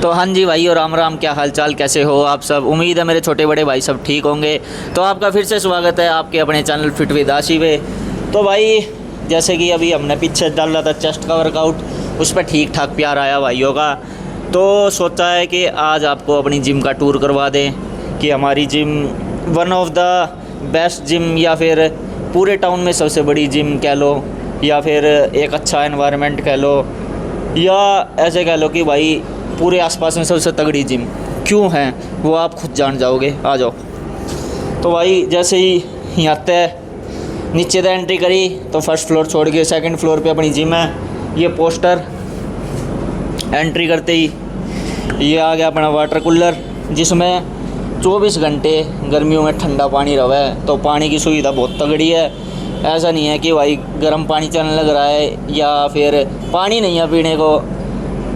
तो हाँ जी भाई और राम राम, क्या हाल चाल, कैसे हो आप सब। उम्मीद है मेरे छोटे बड़े भाई सब ठीक होंगे। तो आपका फिर से स्वागत है आपके अपने चैनल फिट विद आशी पे। तो भाई जैसे कि अभी हमने पीछे डाला था चेस्ट का वर्कआउट, उस पर ठीक ठाक प्यार आया भाइयों का। तो सोचा है कि आज आपको अपनी जिम का टूर करवा दें कि हमारी gym one of the best gym, या फिर पूरे टाउन में सबसे बड़ी जिम कह लो, या फिर एक अच्छा एनवायरनमेंट कह लो, या ऐसे कह लो कि भाई पूरे आसपास में सबसे तगड़ी जिम क्यों है, वो आप खुद जान जाओगे। आ जाओ। तो भाई जैसे ही यहाँ तय नीचे से एंट्री करी तो फर्स्ट फ्लोर छोड़ के सेकंड फ्लोर पे अपनी जिम है। ये पोस्टर एंट्री करते ही ये आ गया अपना वाटर कूलर, जिसमें 24 घंटे गर्मियों में ठंडा पानी रहा है। तो पानी की सुविधा बहुत तगड़ी है। ऐसा नहीं है कि भाई गर्म पानी चलने लग रहा है या फिर पानी नहीं है पीने को।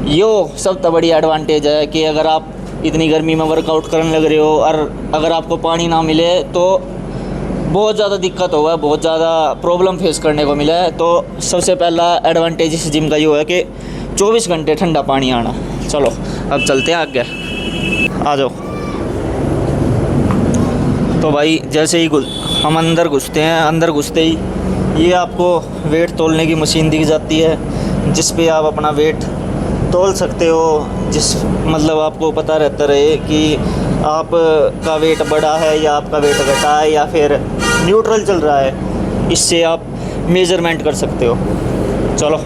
यो सब तो बड़ी एडवांटेज है कि अगर आप इतनी गर्मी में वर्कआउट करने लग रहे हो और अगर आपको पानी ना मिले तो बहुत ज़्यादा दिक्कत होगा, बहुत ज़्यादा प्रॉब्लम फेस करने को मिला है। तो सबसे पहला एडवांटेज इस जिम का ये है कि 24 घंटे ठंडा पानी आना। चलो अब चलते हैं आगे, आ जाओ। तो भाई जैसे ही हम अंदर घुसते हैं, अंदर घुसते ही ये आपको वेट तोलने की मशीन दिख जाती है, जिस पे आप अपना वेट तोल सकते हो। जिस मतलब आपको पता रहता रहे कि आप का वेट बढ़ा है या आपका वेट घटा है या फिर न्यूट्रल चल रहा है, इससे आप मेज़रमेंट कर सकते हो। चलो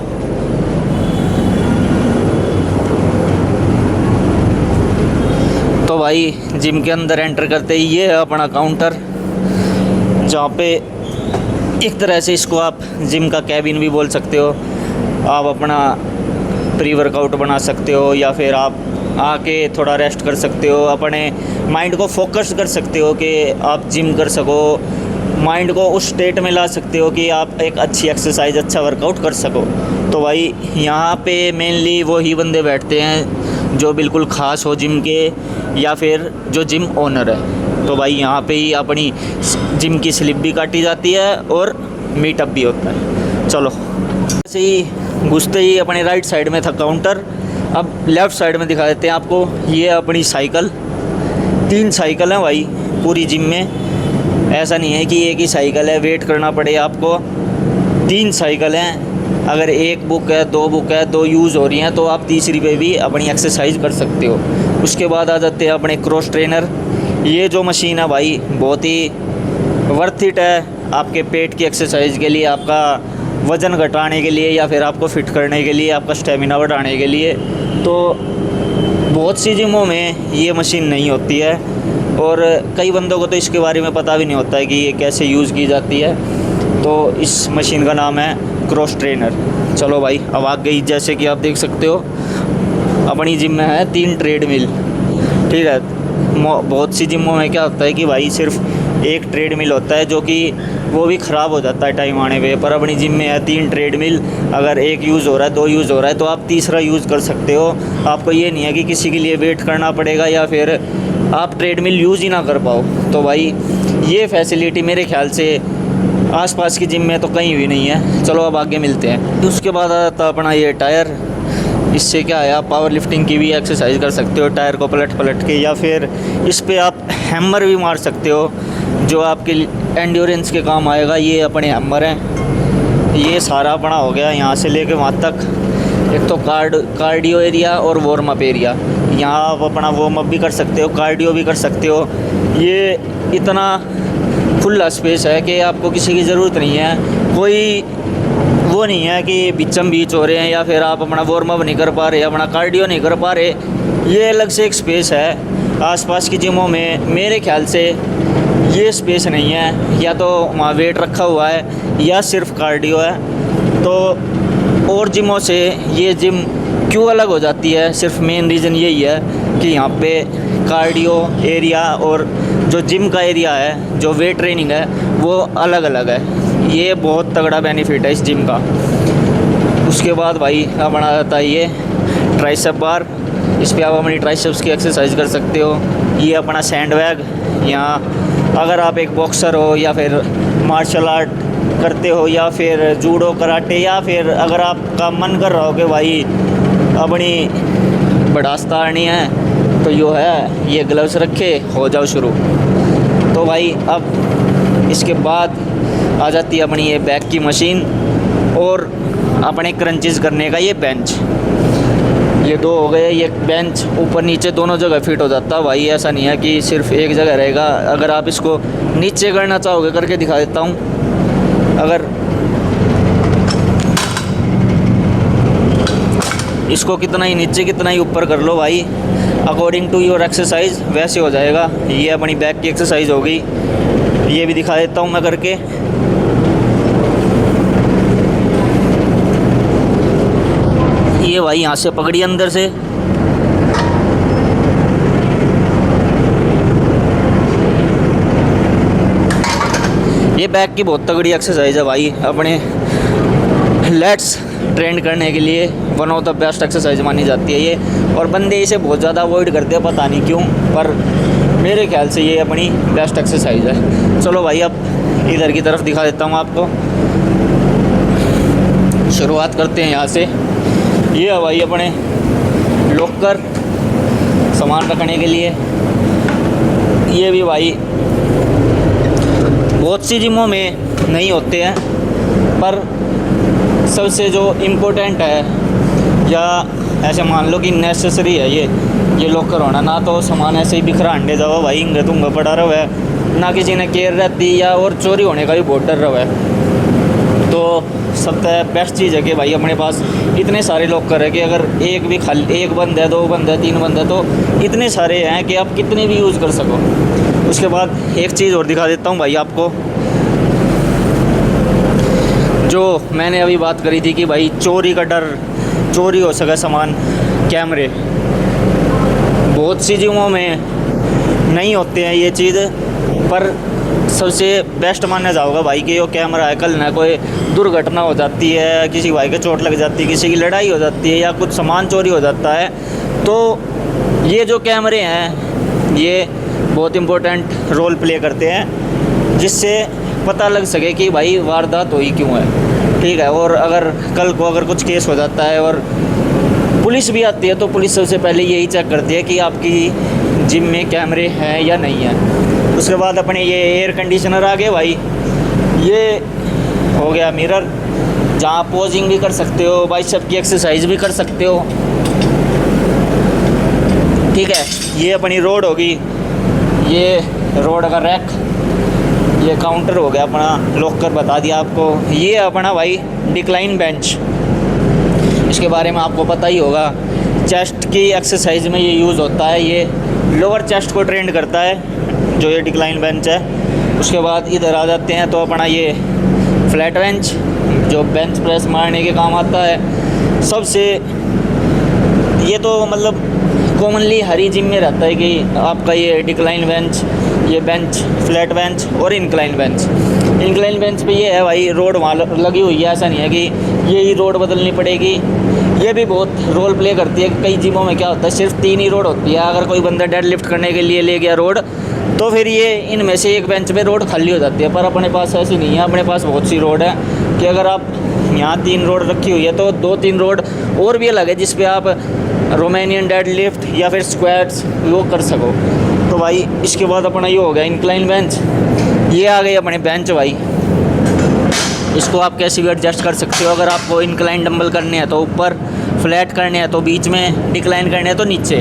तो भाई जिम के अंदर एंटर करते ही ये है अपना काउंटर, जहाँ पे एक तरह से इसको आप जिम का कैबिन भी बोल सकते हो। आप अपना प्री वर्कआउट बना सकते हो या फिर आप आके थोड़ा रेस्ट कर सकते हो, अपने माइंड को फोकस कर सकते हो कि आप जिम कर सको, माइंड को उस स्टेट में ला सकते हो कि आप एक अच्छी एक्सरसाइज, अच्छा वर्कआउट कर सको। तो भाई यहाँ पे मेनली वो ही बंदे बैठते हैं जो बिल्कुल ख़ास हो जिम के, या फिर जो जिम ओनर है। तो भाई यहाँ पे ही अपनी जिम की स्लिप भी काटी जाती है और मीटअप भी होता है। चलो ऐसे ही घुसते ही अपने राइट साइड में था काउंटर। अब लेफ़्ट साइड में दिखा देते हैं आपको। ये अपनी साइकिल, 3 साइकिल हैं भाई पूरी जिम में। ऐसा नहीं है कि एक ही साइकिल है, वेट करना पड़े आपको। 3 साइकिल हैं। अगर एक बुक है, 2 बुक है, 2 यूज़ हो रही हैं, तो आप तीसरी पे भी अपनी एक्सरसाइज कर सकते हो। उसके बाद आ जाते हैं अपने क्रॉस ट्रेनर। ये जो मशीन है भाई बहुत ही वर्थ इट है आपके पेट की एक्सरसाइज के लिए, आपका वज़न घटाने के लिए, या फिर आपको फिट करने के लिए, आपका स्टेमिना बढ़ाने के लिए। तो बहुत सी जिमों में ये मशीन नहीं होती है और कई बंदों को तो इसके बारे में पता भी नहीं होता है कि ये कैसे यूज़ की जाती है। तो इस मशीन का नाम है क्रॉस ट्रेनर। चलो भाई अब आ गई, जैसे कि आप देख सकते हो अपनी जिम में है 3 ट्रेडमिल। ठीक है, बहुत सी जिमों में क्या होता है कि भाई सिर्फ एक ट्रेडमिल होता है, जो कि वो भी ख़राब हो जाता है टाइम आने पे। पर अपनी जिम में है 3 ट्रेडमिल। अगर एक यूज़ हो रहा है, 2 यूज़ हो रहा है, तो आप तीसरा यूज़ कर सकते हो। आपको ये नहीं है कि किसी के लिए वेट करना पड़ेगा या फिर आप ट्रेडमिल यूज़ ही ना कर पाओ। तो भाई ये फैसिलिटी मेरे ख्याल से आसपास की जिम में तो कहीं भी नहीं है। चलो अब आगे मिलते हैं। उसके बाद आता है अपना ये टायर। इससे क्या है, आप पावर लिफ्टिंग की भी एक्सरसाइज कर सकते हो टायर को पलट पलट के, या फिर इस पे आप हैमर भी मार सकते हो जो आपके एंड्योरेंस के काम आएगा। ये अपने हैमर हैं। ये सारा अपना हो गया यहाँ से लेके वहाँ तक। एक तो कार्डियो एरिया और वार्म अप एरिया। यहाँ आप अपना वार्म अप भी कर सकते हो, कार्डियो भी कर सकते हो। ये इतना खुला स्पेस है कि आपको किसी की ज़रूरत नहीं है, कोई वो नहीं है कि बीचम बीच हो रहे हैं या फिर आप अपना वार्म अप नहीं कर पा रहे, अपना कार्डियो नहीं कर पा रहे। ये अलग से एक स्पेस है। आसपास की जिमों में मेरे ख्याल से ये स्पेस नहीं है, या तो वहाँ वेट रखा हुआ है या सिर्फ कार्डियो है। तो और जिमों से ये जिम क्यों अलग हो जाती है, सिर्फ मेन रीज़न यही है कि यहाँ पे कार्डियो एरिया और जो जिम का एरिया है, जो वेट ट्रेनिंग है, वो अलग अलग है। ये बहुत तगड़ा बेनिफिट है इस जिम का। उसके बाद भाई अपना आता है ये ट्राइसेप बार। इस पर आप अपनी ट्राइसेप्स की एक्सरसाइज कर सकते हो। ये अपना सैंडबैग। यहाँ अगर आप एक बॉक्सर हो या फिर मार्शल आर्ट करते हो या फिर जूडो कराटे, या फिर अगर आपका मन कर रहा हो कि भाई अपनी बढ़ास्ता आनी है तो यो है, ये ग्लव्स रखे हो जाओ शुरू। तो भाई अब इसके बाद आ जाती है अपनी ये बैक की मशीन और अपने क्रंचेस करने का ये बेंच। ये दो हो गए, ये बेंच ऊपर नीचे दोनों जगह फिट हो जाता है भाई, ऐसा नहीं है कि सिर्फ एक जगह रहेगा। अगर आप इसको नीचे करना चाहोगे करके दिखा देता हूँ। अगर इसको कितना ही नीचे कितना ही ऊपर कर लो भाई, अकॉर्डिंग टू योर एक्सरसाइज वैसे हो जाएगा। ये अपनी बैक की एक्सरसाइज होगी, ये भी दिखा देता हूँ मैं करके। ये भाई यहाँ से पकड़ी अंदर से, ये बैक की बहुत तगड़ी एक्सरसाइज है भाई, अपने लेट्स ट्रेंड करने के लिए one of the best exercise मानी जाती है ये। और बंदे इसे बहुत ज़्यादा अवॉइड करते हैं, पता नहीं क्यों, पर मेरे ख्याल से ये अपनी बेस्ट एक्सरसाइज है। चलो भाई अब इधर की तरफ दिखा देता हूँ आपको। शुरुआत करते हैं यहाँ से। ये है भाई अपने लॉकर सामान रखने के लिए। ये भी भाई बहुत सी जिमों में नहीं होते हैं, पर सबसे जो इम्पोर्टेंट है या ऐसे मान लो कि नेसेसरी है ये लॉकर होना। ना तो सामान ऐसे ही बिखरा अंडे जाओ भाई, इंगे तुंगा पड़ा रहा है, ना किसी ने केयर रहती या और चोरी होने का भी बहुत डर रहा है। तो सबसे बेस्ट चीज़ है कि भाई अपने पास इतने सारे लॉकर है कि अगर एक भी खाली, एक बंद है, दो बंद है, तीन बंद है, तो इतने सारे हैं कि आप कितने भी यूज़ कर सको। उसके बाद एक चीज़ और दिखा देता हूँ भाई आपको, जो मैंने अभी बात करी थी कि भाई चोरी का डर, चोरी हो सके सामान, कैमरे। बहुत सी जिमों में नहीं होते हैं ये चीज़, पर सबसे बेस्ट माना जाओगा भाई कि यो कैमरा है, कल ना कोई दुर्घटना हो जाती है, किसी भाई के चोट लग जाती है, किसी की लड़ाई हो जाती है या कुछ सामान चोरी हो जाता है, तो ये जो कैमरे हैं ये बहुत इम्पोर्टेंट रोल प्ले करते हैं, जिससे पता लग सके कि भाई वारदात हुई क्यों है। ठीक है, और अगर कल को अगर कुछ केस हो जाता है और पुलिस भी आती है, तो पुलिस सबसे पहले यही चेक करती है कि आपकी जिम में कैमरे हैं या नहीं है। उसके बाद अपने ये एयर कंडीशनर आ गए भाई। ये हो गया मिरर, जहाँ पोजिंग भी कर सकते हो, बाइसेप की एक्सरसाइज भी कर सकते हो। ठीक है, ये अपनी रोड होगी, ये रोड का रैक, ये काउंटर हो गया अपना, लॉकर बता दिया आपको। ये अपना भाई डिक्लाइन बेंच, इसके बारे में आपको पता ही होगा, चेस्ट की एक्सरसाइज में ये यूज़ होता है। ये लोअर चेस्ट को ट्रेंड करता है जो ये डिक्लाइन बेंच है। उसके बाद इधर आ जाते हैं तो अपना ये फ्लैट बेंच, जो बेंच प्रेस मारने के काम आता है। सबसे ये तो मतलब कॉमनली हर ही जिम में रहता है कि आपका ये डिक्लाइन बेंच, ये बेंच, फ्लैट बेंच और इंक्लाइन बेंच। इंक्लाइन बेंच पे ये है भाई, रोड वहाँ लगी हुई है, ऐसा नहीं है कि ये ही रोड बदलनी पड़ेगी। ये भी बहुत रोल प्ले करती है। कई जिमों में क्या होता है, सिर्फ 3 ही रोड होती है। अगर कोई बंदा डेड लिफ्ट करने के लिए ले गया रोड, तो फिर ये इनमें से एक बेंच पे रोड खाली हो जाती है। पर अपने पास ऐसी नहीं है, अपने पास बहुत सी रोड है कि अगर आप यहाँ 3 रोड रखी हुई है तो 2-3 रोड और भी अलग है जिस पे आप रोमानियन डेड लिफ्ट या फिर स्क्वाट्स वो कर सको। तो भाई इसके बाद अपना ये हो गया इंक्लाइन बेंच। ये आ गई अपने बेंच भाई, इसको आप कैसे भी एडजस्ट कर सकते हो। अगर आपको इंक्लाइन डंबल करने हैं तो ऊपर, फ्लैट करने हैं तो बीच में, डिक्लाइन करने हैं तो नीचे।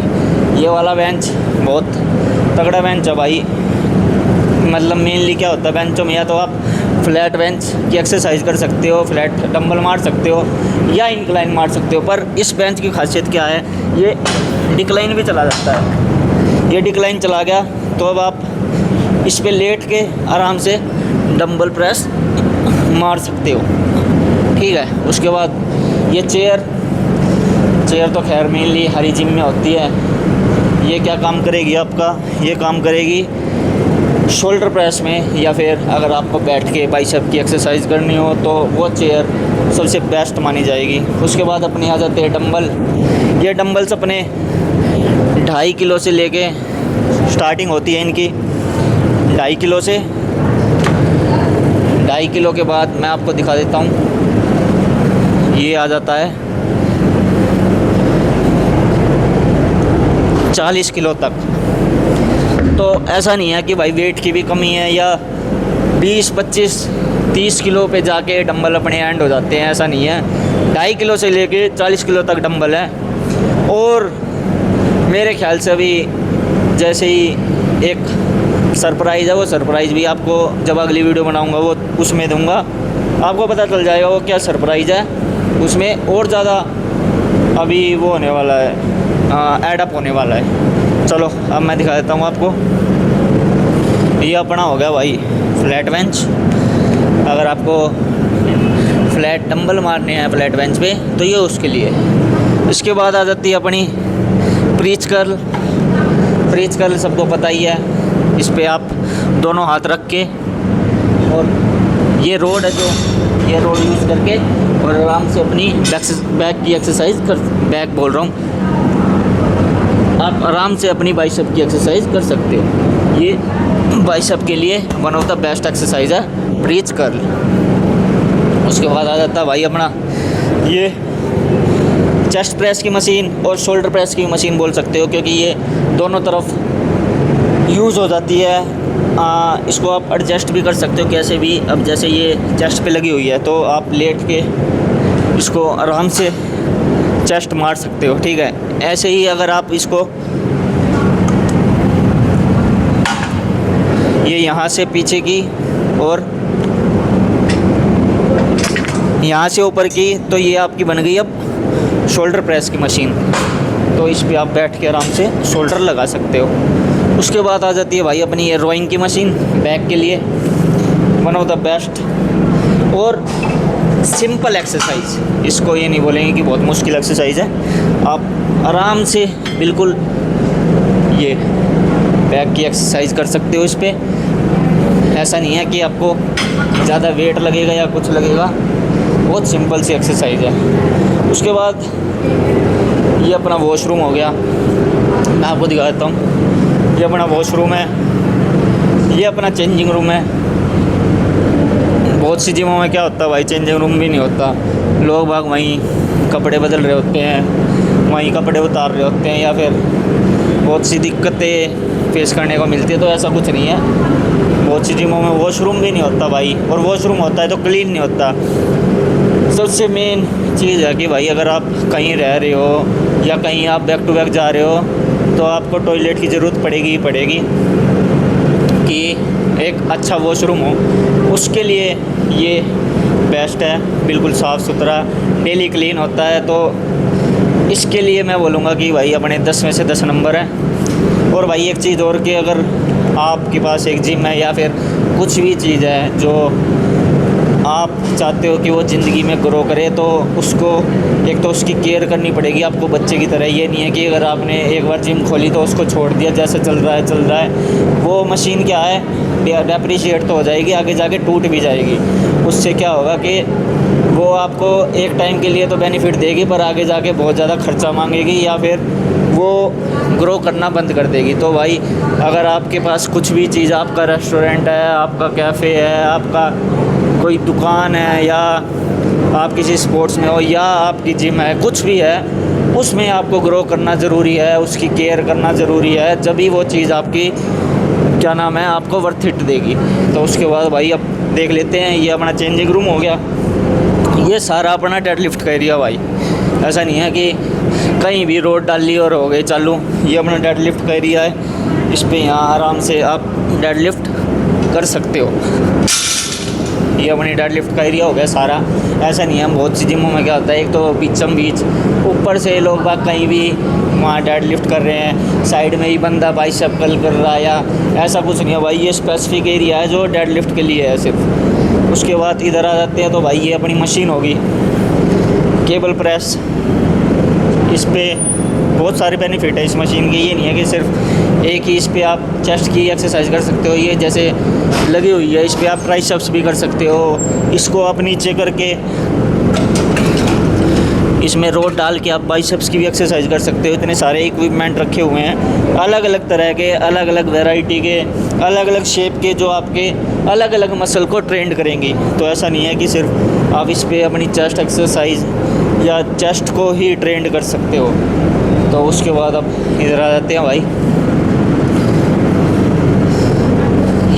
ये वाला बेंच बहुत तगड़ा बेंच है भाई। मतलब मेनली क्या होता है बेंचों में, या तो आप फ्लैट बेंच की एक्सरसाइज कर सकते हो, फ्लैट डंबल मार सकते हो या इंक्लाइन मार सकते हो। पर इस बेंच की खासियत क्या है, ये डिक्लाइन भी चला जाता है। ये डिक्लाइन चला गया तो अब आप इस पे लेट के आराम से डंबल प्रेस मार सकते हो। ठीक है, उसके बाद ये चेयर तो खैर मेनली हरी जिम में होती है। ये क्या काम करेगी आपका, ये काम करेगी शोल्डर प्रेस में, या फिर अगर आपको बैठ के बाइसेप की एक्सरसाइज करनी हो तो वो चेयर सबसे बेस्ट मानी जाएगी। उसके बाद अपने आ जाते हैं डंबल। ये डंबल्स अपने 2.5 किलो से लेके स्टार्टिंग होती है इनकी, 2.5 किलो से। 2.5 किलो के बाद मैं आपको दिखा देता हूँ, ये आ जाता है 40 किलो तक। तो ऐसा नहीं है कि भाई वेट की भी कमी है या 20, 25, 30 किलो पे जाके डंबल अपने एंड हो जाते हैं, ऐसा नहीं है। 2.5 किलो से लेके 40 किलो तक डंबल है। और मेरे ख्याल से अभी जैसे ही एक सरप्राइज़ है, वो सरप्राइज़ भी आपको जब अगली वीडियो बनाऊंगा वो उसमें दूंगा, आपको पता चल जाएगा वो क्या सरप्राइज़ है। उसमें और ज़्यादा अभी वो होने वाला है, एडअप होने वाला है। चलो अब मैं दिखा देता हूँ आपको। ये अपना हो गया भाई फ्लैट बेंच। अगर आपको फ्लैट डंबल मारने हैं फ्लैट बेंच पे तो ये उसके लिए। इसके बाद आ जाती है अपनी प्रीच कर्ल। प्रीच कर्ल सबको पता ही है। इस पे आप दोनों हाथ रख के और ये रोड है जो ये रोड यूज़ करके और आराम से अपनी बैक की एक्सरसाइज बैक बोल रहा हूँ, आप आराम से अपनी बाइसेप की एक्सरसाइज कर सकते हो। ये बाइसेप के लिए one of the best exercise है प्रीच कर्ल। उसके बाद आ जाता है भाई अपना ये चेस्ट प्रेस की मशीन और शोल्डर प्रेस की मशीन बोल सकते हो, क्योंकि ये दोनों तरफ यूज़ हो जाती है। इसको आप एडजस्ट भी कर सकते हो कैसे भी। अब जैसे ये चेस्ट पे लगी हुई है तो आप लेट के इसको आराम से चेस्ट मार सकते हो, ठीक है। ऐसे ही अगर आप इसको ये यहाँ से पीछे की और यहाँ से ऊपर की, तो ये आपकी बन गई अब शोल्डर प्रेस की मशीन। तो इस पे आप बैठ के आराम से शोल्डर लगा सकते हो। उसके बाद आ जाती है भाई अपनी ये रोइंग की मशीन बैक के लिए, वन ऑफ द बेस्ट और सिंपल एक्सरसाइज। इसको ये नहीं बोलेंगे कि बहुत मुश्किल एक्सरसाइज है, आप आराम से बिल्कुल ये बैक की एक्सरसाइज कर सकते हो इस पर। ऐसा नहीं है कि आपको ज़्यादा वेट लगेगा या कुछ लगेगा, बहुत सिंपल सी एक्सरसाइज है। उसके बाद ये अपना वॉशरूम हो गया, मैं आपको दिखा देता हूँ। ये अपना वॉशरूम है, ये अपना चेंजिंग रूम है। बहुत सी जिमों में क्या होता है भाई, चेंजिंग रूम भी नहीं होता, लोग बाग वहीं कपड़े बदल रहे होते हैं, वहीं कपड़े उतार रहे होते हैं, या फिर बहुत सी दिक्कतें फेस करने को मिलती है। तो ऐसा कुछ नहीं है, बहुत सी जिमों में वॉशरूम भी नहीं होता भाई, और वॉशरूम होता है तो क्लीन नहीं होता। सबसे मेन चीज़ है कि भाई अगर आप कहीं रह रहे हो या कहीं आप बैक टू बैक जा रहे हो तो आपको टॉयलेट की ज़रूरत पड़ेगी ही पड़ेगी कि एक अच्छा वॉशरूम हो। उसके लिए ये बेस्ट है, बिल्कुल साफ़ सुथरा, डेली क्लीन होता है। तो इसके लिए मैं बोलूँगा कि भाई अपने 10 में से 10 नंबर है। और भाई एक चीज़ और कि अगर आपके पास एक जिम है या फिर कुछ भी चीज़ है जो आप चाहते हो कि वो ज़िंदगी में ग्रो करे, तो उसको एक तो उसकी केयर करनी पड़ेगी आपको बच्चे की तरह। ये नहीं है कि अगर आपने एक बार जिम खोली तो उसको छोड़ दिया, जैसे चल रहा है। वो मशीन क्या है, डेप्रिशिएट तो हो जाएगी, आगे जाके टूट भी जाएगी। उससे क्या होगा कि वो आपको एक टाइम के लिए तो बेनिफिट देगी, पर आगे जाके बहुत ज़्यादा खर्चा मांगेगी या फिर वो ग्रो करना बंद कर देगी। तो भाई अगर आपके पास कुछ भी चीज़, आपका रेस्टोरेंट है, आपका कैफ़े है, आपका कोई दुकान है, या आप किसी स्पोर्ट्स में हो, या आपकी जिम है, कुछ भी है, उसमें आपको ग्रो करना ज़रूरी है, उसकी केयर करना ज़रूरी है। जब भी वो चीज़ आपकी क्या नाम है आपको वर्थ इट देगी। तो उसके बाद भाई अब देख लेते हैं, ये अपना चेंजिंग रूम हो गया। ये सारा अपना डेडलिफ्ट का एरिया भाई, ऐसा नहीं है कि कहीं भी रोड डाल ली और हो गए चालू। ये अपना डेडलिफ्ट का एरिया है, इस पे यहाँ आराम से आप डेडलिफ्ट कर सकते हो। ये अपनी डेडलिफ्ट का एरिया हो गया सारा। ऐसा नहीं है, हम बहुत सी जिमों में क्या होता है, एक तो बीचम बीच ऊपर से लोग बाग कहीं भी वहाँ डेडलिफ्ट कर रहे हैं, साइड में ही बंदा बाइसेप कर्ल कर रहा है, या ऐसा कुछ नहीं है भाई। ये स्पेसिफिक एरिया है जो डेडलिफ्ट के लिए है सिर्फ। उसके बाद इधर आ जाते हैं तो भाई ये अपनी मशीन होगी केबल प्रेस। इस पे बहुत सारे बेनिफिट है इस मशीन के। ये नहीं है कि सिर्फ एक ही इस पे आप चेस्ट की एक्सरसाइज कर सकते हो, ये जैसे लगी हुई है इस पे आप ट्राइसेप्स भी कर सकते हो। इसको आप नीचे करके इसमें रोड डाल के आप बाइसेप्स की भी एक्सरसाइज कर सकते हो। इतने सारे इक्विपमेंट रखे हुए हैं अलग अलग तरह के, अलग अलग वैरायटी के, अलग अलग शेप के, जो आपके अलग अलग मसल को ट्रेंड करेंगी। तो ऐसा नहीं है कि सिर्फ आप इस पर अपनी चेस्ट एक्सरसाइज या चेस्ट को ही ट्रेंड कर सकते हो। तो उसके बाद अब इधर आ जाते हैं भाई।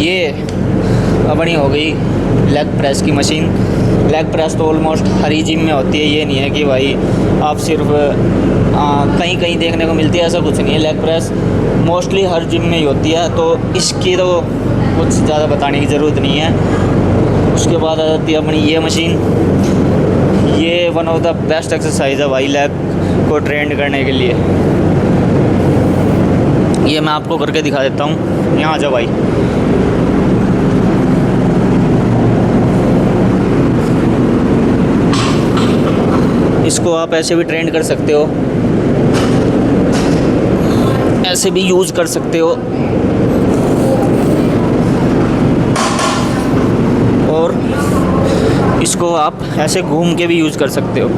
ये अपनी हो गई लेग प्रेस की मशीन। लेग प्रेस तो ऑलमोस्ट हर ही जिम में होती है, ये नहीं है कि भाई आप सिर्फ कहीं कहीं देखने को मिलती है, ऐसा कुछ नहीं है। लेग प्रेस मोस्टली हर जिम में ही होती है, तो इसकी तो कुछ ज़्यादा बताने की ज़रूरत नहीं है। उसके बाद आ जाती है अपनी ये मशीन। ये one of the best exercise है भाई लेग को ट्रेंड करने के लिए। ये मैं आपको करके दिखा देता हूँ, यहाँ आ जाओ भाई। इसको आप ऐसे भी ट्रेंड कर सकते हो, ऐसे भी यूज़ कर सकते हो, और इसको आप ऐसे घूम के भी यूज़ कर सकते हो।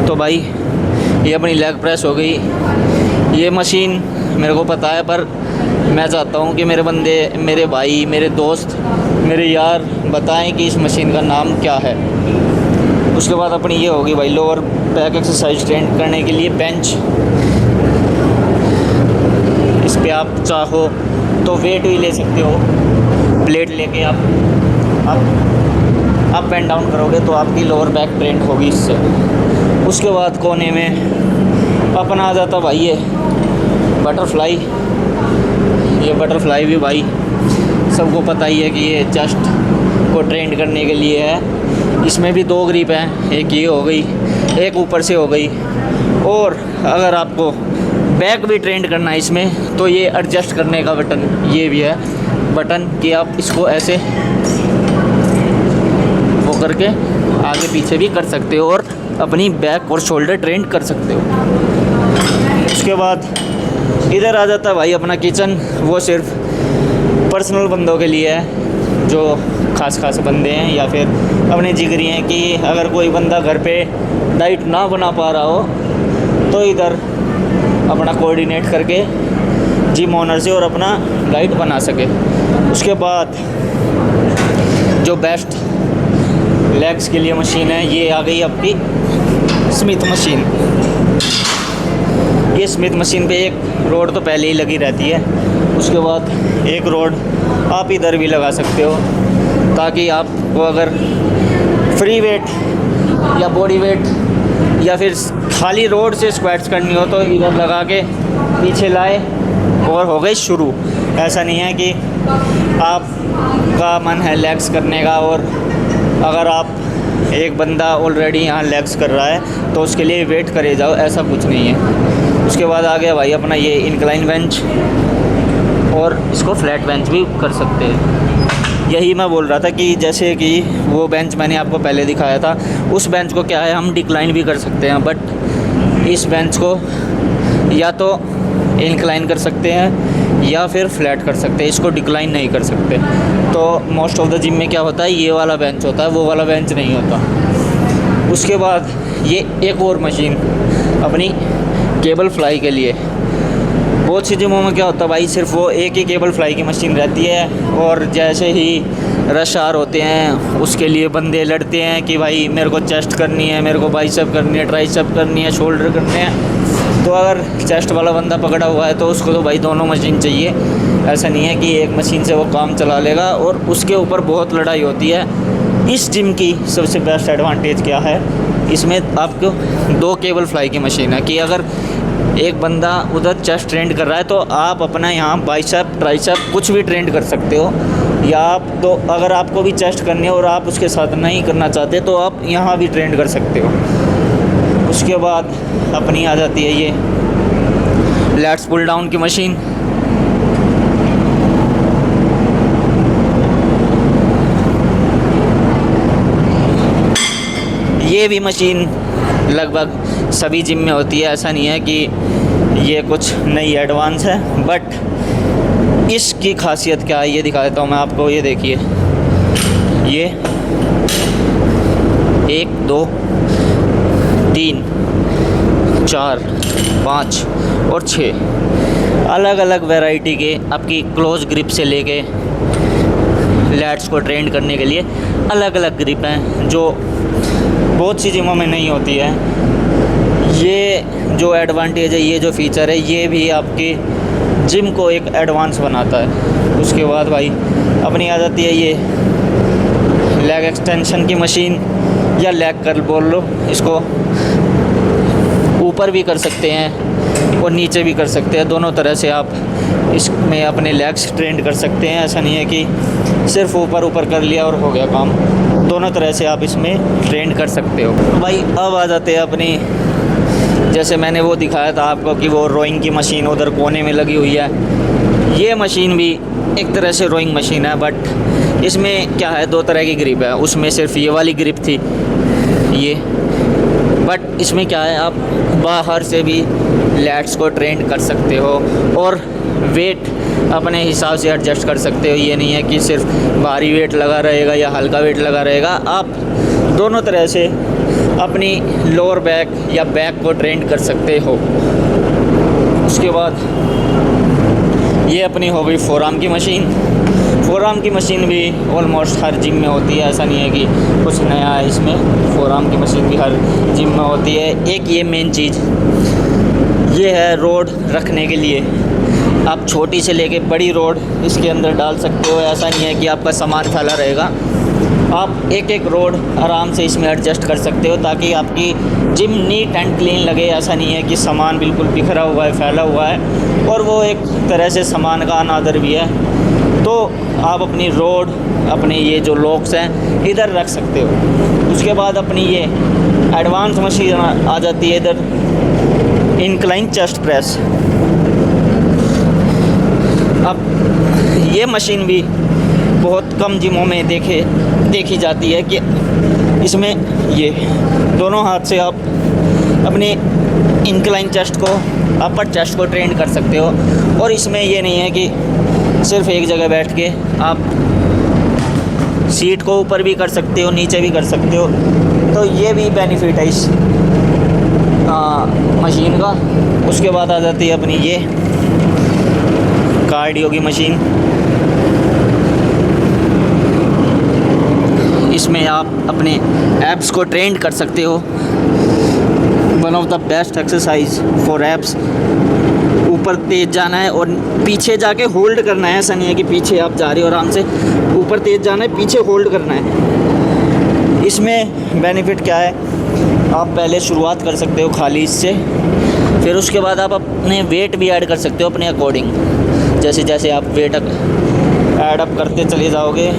तो भाई ये अपनी लेग प्रेस हो गई। ये मशीन मेरे को पता है, पर मैं चाहता हूँ कि मेरे बंदे, मेरे भाई, मेरे दोस्त, मेरे यार बताएं कि इस मशीन का नाम क्या है। उसके बाद अपनी ये होगी भाई लोअर बैक एक्सरसाइज ट्रेंड करने के लिए बेंच। इस पर आप चाहो तो वेट भी ले सकते हो, प्लेट लेके आप अप एंड डाउन करोगे तो आपकी लोअर बैक ट्रेंड होगी इससे। उसके बाद कोने में अपना आ जाता भाई ये बटरफ्लाई। ये बटरफ्लाई भी भाई सबको पता ही है कि ये चेस्ट को ट्रेंड करने के लिए है। इसमें भी दो ग्रिप हैं, एक ये हो गई, एक ऊपर से हो गई। और अगर आपको बैक भी ट्रेंड करना है इसमें, तो ये एडजस्ट करने का बटन ये भी है बटन कि आप इसको ऐसे वो करके आगे पीछे भी कर सकते हो और अपनी बैक और शोल्डर ट्रेंड कर सकते हो। उसके बाद इधर आ जाता है भाई अपना किचन। वो सिर्फ पर्सनल बंदों के लिए है, जो खास बंदे हैं या फिर अपने जिगरी हैं, कि अगर कोई बंदा घर पे डाइट ना बना पा रहा हो तो इधर अपना कोऑर्डिनेट करके जिम ओनर से और अपना डाइट बना सके। उसके बाद जो बेस्ट लेग्स के लिए मशीन है, ये आ गई आपकी स्मिथ मशीन। ये स्मिथ मशीन पे एक रोड तो पहले ही लगी रहती है, उसके बाद एक रोड आप इधर भी लगा सकते हो, ताकि आपको अगर फ्री वेट या बॉडी वेट या फिर खाली रोड से स्क्वाट्स करनी हो तो इधर लगा के पीछे लाए और हो गई शुरू। ऐसा नहीं है कि आपका मन है लेग्स करने का और अगर आप एक बंदा ऑलरेडी यहाँ लेग्स कर रहा है तो उसके लिए वेट करे जाओ, ऐसा कुछ नहीं है। उसके बाद आ गया भाई अपना ये इंक्लाइन बेंच, और इसको फ्लैट बेंच भी कर सकते हैं। यही मैं बोल रहा था कि जैसे कि वो बेंच मैंने आपको पहले दिखाया था, उस बेंच को क्या है हम डिक्लाइन भी कर सकते हैं, बट इस बेंच को या तो इंक्लाइन कर सकते हैं या फिर फ्लैट कर सकते हैं, इसको डिक्लाइन नहीं कर सकते। तो मोस्ट ऑफ द जिम में क्या होता है, ये वाला बेंच होता है, वो वाला बेंच नहीं होता। उसके बाद ये एक और मशीन अपनी केबल फ्लाई के लिए। बहुत सी जिमों में क्या होता है भाई, सिर्फ वो एक ही केबल फ्लाई की मशीन रहती है, और जैसे ही रश आवर होते हैं उसके लिए बंदे लड़ते हैं कि भाई मेरे को चेस्ट करनी है, मेरे को बाइसेप करनी है, ट्राइसेप करनी है, शोल्डर करने हैं। तो अगर चेस्ट वाला बंदा पकड़ा हुआ है तो उसको तो भाई दोनों मशीन चाहिए। ऐसा नहीं है कि एक मशीन से वो काम चला लेगा, और उसके ऊपर बहुत लड़ाई होती है। इस जिम की सबसे बेस्ट एडवांटेज क्या है, इसमें आपको दो केबल फ्लाई की मशीन है कि अगर एक बंदा उधर चेस्ट ट्रेंड कर रहा है तो आप अपना यहाँ बाइसेप ट्राइसेप कुछ भी ट्रेंड कर सकते हो, या आप तो अगर आपको भी चेस्ट करनी है और आप उसके साथ नहीं करना चाहते तो आप यहाँ भी ट्रेंड कर सकते हो। उसके बाद अपनी आ जाती है ये लेट्स पुल डाउन की मशीन। ये भी मशीन लगभग सभी जिम में होती है, ऐसा नहीं है कि ये कुछ नई एडवांस है, बट इसकी खासियत क्या है ये दिखा देता हूँ मैं आपको। ये देखिए, ये 1 2 3 4 5 और 6 अलग अलग वैरायटी के आपकी क्लोज ग्रिप से लेके लैट्स को ट्रेंड करने के लिए अलग अलग ग्रिप हैं, जो बहुत सी जिमों में नहीं होती है। ये जो एडवांटेज है, ये जो फ़ीचर है, ये भी आपकी जिम को एक एडवांस बनाता है। उसके बाद भाई अपनी आ जाती है ये लेग एक्सटेंशन की मशीन, या लेग कर्ल बोल लो इसको। ऊपर भी कर सकते हैं और नीचे भी कर सकते हैं, दोनों तरह से आप इसमें अपने लेग्स ट्रेंड कर सकते हैं। ऐसा नहीं है कि सिर्फ ऊपर ऊपर कर लिया और हो गया काम, दोनों तरह से आप इसमें ट्रेंड कर सकते हो। भाई अब आ जाते हैं अपनी, जैसे मैंने वो दिखाया था आपको कि वो रोइंग की मशीन उधर कोने में लगी हुई है। ये मशीन भी एक तरह से रोइंग मशीन है, बट इसमें क्या है, 2 तरह की ग्रिप है। उसमें सिर्फ ये वाली ग्रिप थी ये, बट इसमें क्या है, आप बाहर से भी लैट्स को ट्रेंड कर सकते हो और वेट अपने हिसाब से एडजस्ट कर सकते हो। ये नहीं है कि सिर्फ भारी वेट लगा रहेगा या हल्का वेट लगा रहेगा, आप दोनों तरह से अपनी लोअर बैक या बैक को ट्रेंड कर सकते हो। उसके बाद ये अपनी हो गई फोरआर्म की मशीन। फोरआर्म की मशीन भी ऑलमोस्ट हर जिम में होती है, ऐसा नहीं है कि कुछ नया है इसमें। फोरआर्म की मशीन भी हर जिम में होती है। एक ये मेन चीज़ ये है रोड रखने के लिए, आप छोटी से लेके बड़ी रोड इसके अंदर डाल सकते हो। ऐसा नहीं है कि आपका सामान फैला रहेगा, आप एक एक रोड आराम से इसमें एडजस्ट कर सकते हो ताकि आपकी जिम नीट एंड क्लीन लगे। ऐसा नहीं है कि सामान बिल्कुल बिखरा हुआ है, फैला हुआ है, और वो एक तरह से सामान का अनादर भी है। तो आप अपनी रोड, अपने ये जो लॉक्स हैं इधर रख सकते हो। उसके बाद अपनी ये एडवांस मशीन आ जाती है इधर, इंक्लाइन चेस्ट प्रेस। अब ये मशीन भी बहुत कम जिमों में देखी जाती है कि इसमें ये दोनों हाथ से आप अपने इंक्लाइन चेस्ट को, अपर चेस्ट को ट्रेंड कर सकते हो। और इसमें ये नहीं है कि सिर्फ एक जगह बैठ के आप सीट को ऊपर भी कर सकते हो, नीचे भी कर सकते हो। तो ये भी बेनिफिट है इस मशीन का। उसके बाद आ जाती है अपनी ये कार्डियो की मशीन। इसमें आप अपने एब्स को ट्रेंड कर सकते हो। One of the best exercise for abs. ऊपर तेज जाना है और पीछे जाके होल्ड करना है। ऐसा नहीं है कि पीछे आप जा रहे हो आराम से, ऊपर तेज जाना है, पीछे होल्ड करना है। इसमें बेनिफिट क्या है, आप पहले शुरुआत कर सकते हो खाली इससे, फिर उसके बाद आप अपने वेट भी ऐड कर सकते हो अपने अकॉर्डिंग। जैसे जैसे आप वेट ऐड अप करते चले जाओगे,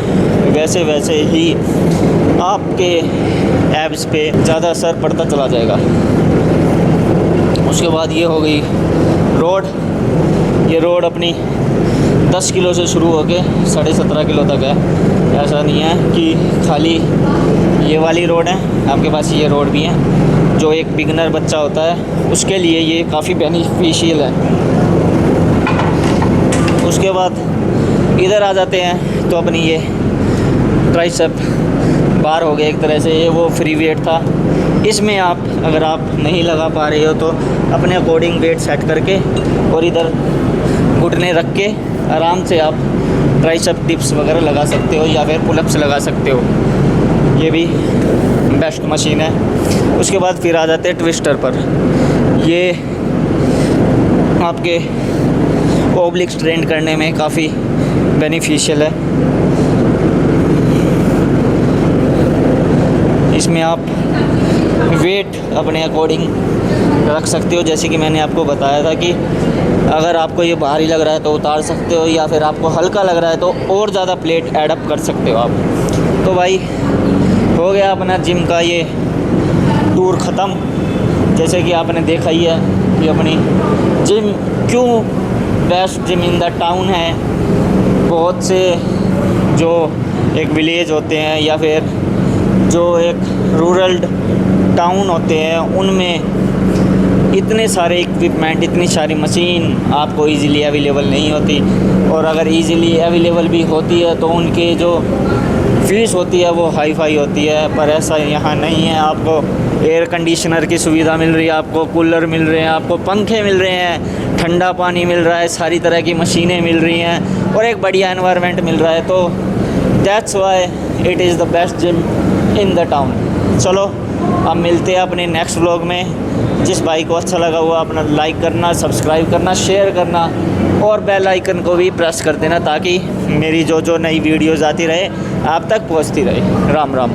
वैसे वैसे ही आपके एब्स पे ज़्यादा असर पड़ता चला जाएगा। उसके बाद ये हो गई रोड। ये रोड अपनी 10 किलो से शुरू होके 17.5 किलो तक है। ऐसा नहीं है कि खाली ये वाली रोड है, आपके पास ये रोड भी है। जो एक बिगनर बच्चा होता है उसके लिए ये काफ़ी बेनिफिशियल है। उसके बाद इधर आ जाते हैं तो अपनी ये ट्राइसेप बार हो गया एक तरह से। ये वो फ्री वेट था, इसमें आप अगर आप नहीं लगा पा रहे हो तो अपने अकॉर्डिंग वेट सेट करके और इधर घुटने रख के आराम से आप ट्राइसेप डिप्स वगैरह लगा सकते हो या फिर पुलअप्स लगा सकते हो। ये भी बेस्ट मशीन है। उसके बाद फिर आ जाते हैं ट्विस्टर पर। ये आपके ओब्लिक्स ट्रेंड करने में काफ़ी बेनिफिशियल है। इसमें आप वेट अपने अकॉर्डिंग रख सकते हो। जैसे कि मैंने आपको बताया था कि अगर आपको ये भारी लग रहा है तो उतार सकते हो, या फिर आपको हल्का लग रहा है तो और ज़्यादा प्लेट ऐड अप कर सकते हो आप। तो भाई हो गया अपना जिम का ये टूर ख़त्म। जैसे कि आपने देखा ही है कि अपनी जिम क्यों best gym in the town है। बहुत से जो एक विलेज होते हैं या फिर जो एक रूरल टाउन होते हैं, उनमें इतने सारे इक्विपमेंट, इतनी सारी मशीन आपको इजीली अवेलेबल नहीं होती, और अगर इजीली अवेलेबल भी होती है तो उनके जो फीस होती है वो हाई फाई होती है। पर ऐसा यहाँ नहीं है। आपको एयर कंडीशनर की सुविधा मिल रही है, आपको कूलर मिल रहे हैं, आपको पंखे मिल रहे हैं, ठंडा पानी मिल रहा है, सारी तरह की मशीनें मिल रही हैं और एक बढ़िया एनवायरनमेंट मिल रहा है। तो that's why it is the best gym in the town. चलो अब मिलते हैं अपने नेक्स्ट व्लॉग में। जिस भाई को अच्छा लगा हुआ अपना लाइक करना, सब्सक्राइब करना, शेयर करना और बेल आइकन को भी प्रेस कर देना, ताकि मेरी जो नई वीडियोज़ आती रहे आप तक पहुंचती रहे। राम राम।